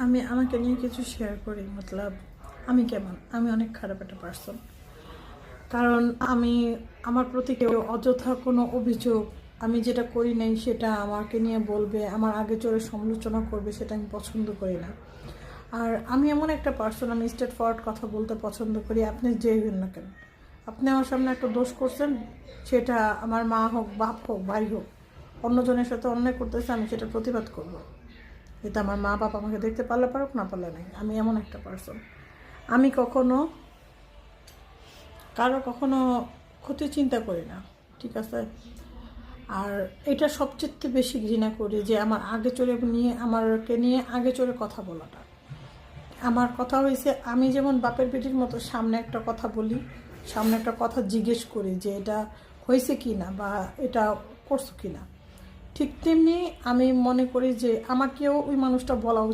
আমি আমাকে নিয়ে কিছু শেয়ার করি, মতলব আমি কেমন, আমি অনেক খারাপ একটা পার্সন। কারণ আমি আমার প্রতি কেউ অযথা কোনো অভিযোগ, আমি যেটা করি নাই সেটা আমাকে নিয়ে বলবে, আমার আগে চড়ে সমালোচনা করবে, সেটা আমি পছন্দ করি না। আর আমি এমন একটা পার্সন, আমি স্ট্রেট ফরওয়ার্ড কথা বলতে পছন্দ করি। আপনি যেই হন না কেন, আপনি আমার সামনে একটা দোষ করছেন, সেটা আমার মা হোক, বাপ হোক, ভাই হোক, অন্যজনের সাথে অন্যায় করতেছে, আমি সেটা প্রতিবাদ করব। এটা আমার মা বাপ আমাকে দেখতে পারলে পারুক, না পারলে নাই। আমি এমন একটা পার্সন, আমি কখনো কারো কখনো ক্ষতি চিন্তা করি না, ঠিক আছে। আর এটা সবচেয়ে বেশি ঘৃণা করি যে আমার আগে চলে নিয়ে, আমাকে নিয়ে আগে চলে কথা বলাটা। আমার কথা হয়েছে, আমি যেমন বাপের বেটির মতো সামনে একটা কথা বলি, সামনে একটা কথা জিজ্ঞেস করি যে এটা হয়েছে কি না বা এটা করছো কি না, ঠিক তেমনি আমি মনে করি যে আমাকেও ওই মানুষটা বলা উচিত।